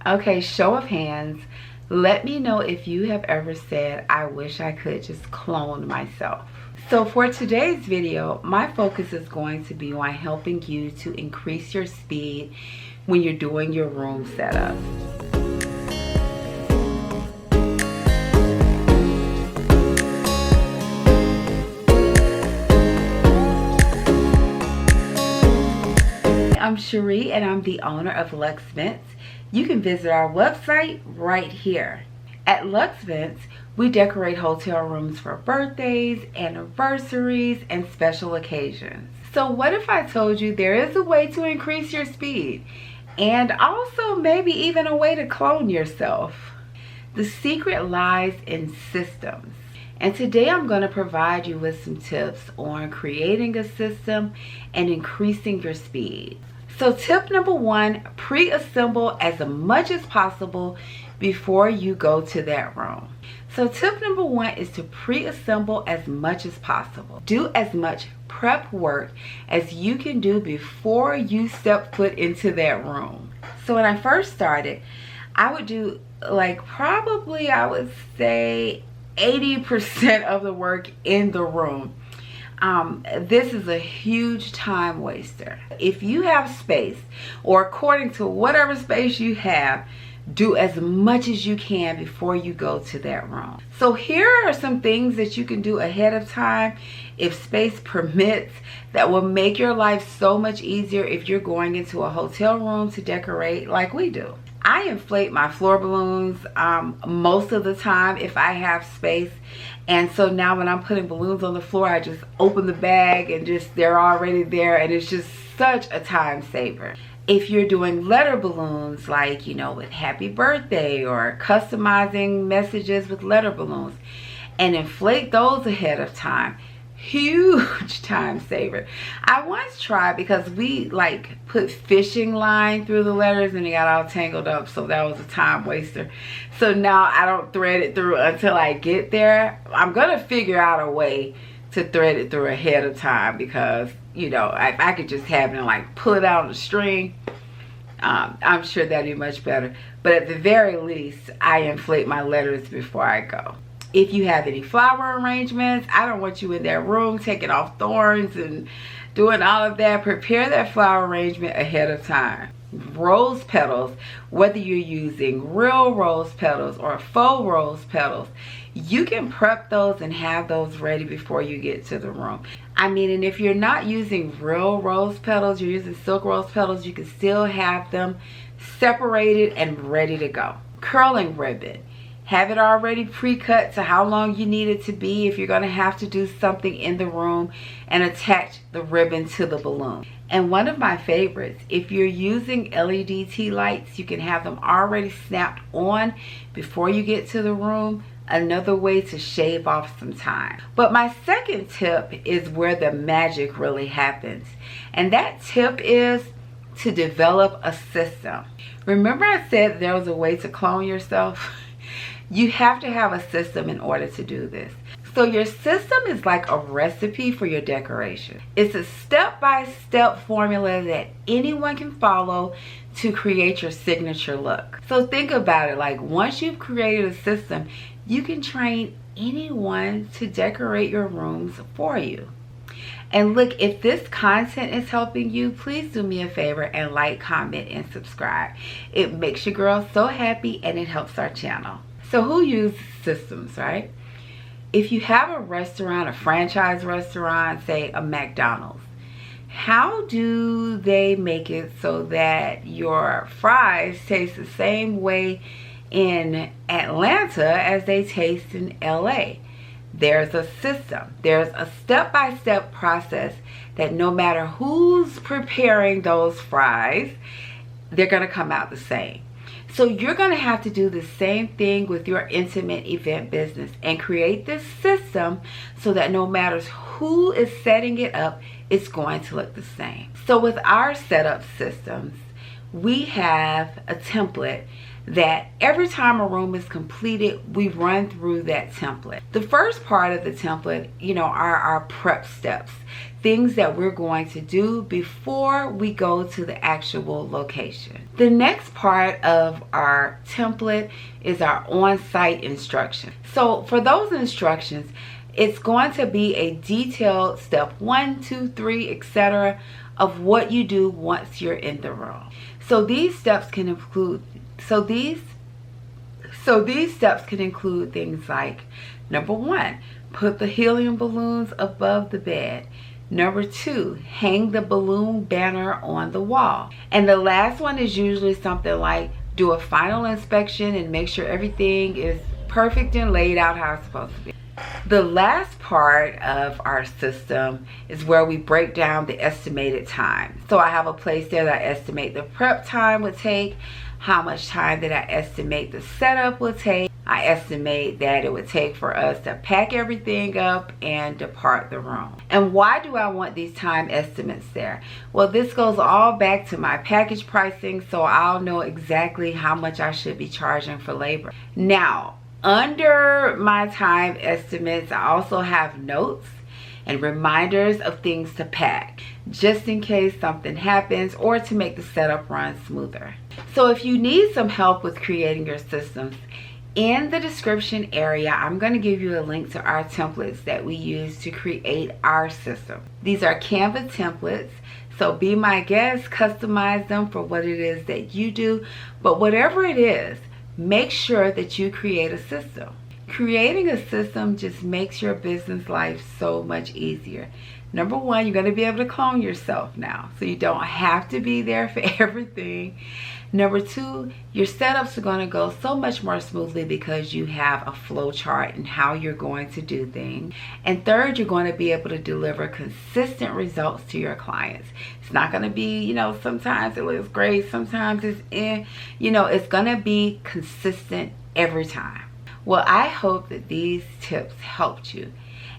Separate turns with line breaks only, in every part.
Okay, show of hands. Let me know if you have ever said, I wish I could just clone myself. So for today's video, my focus is going to be on helping you to increase your speed when you're doing your room setup. I'm Cherie and I'm the owner of Luxe Vents. You can visit our website right here. At Luxe Vents, we decorate hotel rooms for birthdays, anniversaries, and special occasions. So what if I told you there is a way to increase your speed and also maybe even a way to clone yourself? The secret lies in systems. And today I'm going to provide you with some tips on creating a system and increasing your speed. So tip number one, pre-assemble as much as possible before you go to that room. So tip number one is to pre-assemble as much as possible. Do as much prep work as you can do before you step foot into that room. So when I first started, I would do probably I would say 80% of the work in the room. This is a huge time waster. If you have space, or according to whatever space you have, do as much as you can before you go to that room. So here are some things that you can do ahead of time if space permits that will make your life so much easier if you're going into a hotel room to decorate like we do. I inflate my floor balloons most of the time if I have space. And so now when I'm putting balloons on the floor, I just open the bag and they're already there, and it's just such a time saver. If you're doing letter balloons, like, with happy birthday or customizing messages with letter balloons, and inflate those ahead of time, huge time saver. I once tried because we put fishing line through the letters and it got all tangled up, so that was a time waster. So now I don't thread it through until I get there. I'm gonna figure out a way to thread it through ahead of time, because if I could just have it and pull it out on the string, I'm sure that'd be much better. But at the very least, I inflate my letters before I go. If you have any flower arrangements, I don't want you in that room taking off thorns and doing all of that. Prepare that flower arrangement ahead of time. Rose petals, whether you're using real rose petals or faux rose petals, you can prep those and have those ready before you get to the room. And if you're not using real rose petals, you're using silk rose petals, you can still have them separated and ready to go. Curling ribbon. Have it already pre-cut to how long you need it to be if you're going to have to do something in the room, and attach the ribbon to the balloon. And one of my favorites, if you're using LED tea lights, you can have them already snapped on before you get to the room. Another way to shave off some time. But my second tip is where the magic really happens. And that tip is to develop a system. Remember I said there was a way to clone yourself? You have to have a system in order to do this. So your system is like a recipe for your decoration. It's a step-by-step formula that anyone can follow to create your signature look. So think about it, once you've created a system, you can train anyone to decorate your rooms for you. And look, if this content is helping you, please do me a favor and like, comment, and subscribe. It makes your girl so happy and it helps our channel. So who uses systems, right? If you have a restaurant, a franchise restaurant, say a McDonald's, how do they make it so that your fries taste the same way in Atlanta as they taste in LA? There's a system. There's a step-by-step process that no matter who's preparing those fries, they're going to come out the same. So you're going to have to do the same thing with your intimate event business and create this system so that no matter who is setting it up, it's going to look the same. So with our setup systems, we have a template that every time a room is completed, we run through that template. The first part of the template, are our prep steps, things that we're going to do before we go to the actual location. The next part of our template is our on-site instructions. So for those instructions, it's going to be a detailed step 1, 2, 3, etc. of what you do once you're in the room. So these steps can include things like, number 1, put the helium balloons above the bed. Number 2, hang the balloon banner on the wall. And the last one is usually something like, do a final inspection and make sure everything is perfect and laid out how it's supposed to be. The last part of our system is where we break down the estimated time. So I have a place there that I estimate the prep time would take, how much time that I estimate the setup will take. I estimate that it would take for us to pack everything up and depart the room. And why do I want these time estimates there? Well, this goes all back to my package pricing, so I'll know exactly how much I should be charging for labor. Now, under my time estimates, I also have notes and reminders of things to pack, just in case something happens or to make the setup run smoother. So if you need some help with creating your systems, in the description area, I'm going to give you a link to our templates that we use to create our system. These are Canva templates, so be my guest, customize them for what it is that you do. But whatever it is, make sure that you create a system. Creating a system just makes your business life so much easier. Number 1, you're going to be able to clone yourself now, so you don't have to be there for everything. Number 2, your setups are going to go so much more smoothly because you have a flow chart and how you're going to do things. And third, you're going to be able to deliver consistent results to your clients. It's not going to be, sometimes it looks great, sometimes it's it's going to be consistent every time. Well, I hope that these tips helped you.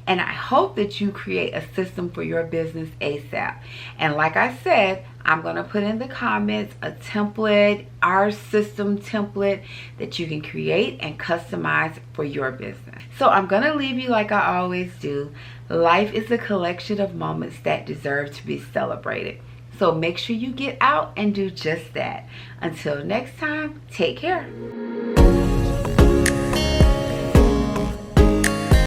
And I hope that you create a system for your business ASAP. And like I said, I'm going to put in the comments a template, our system template that you can create and customize for your business. So I'm going to leave you like I always do. Life is a collection of moments that deserve to be celebrated. So make sure you get out and do just that. Until next time, take care.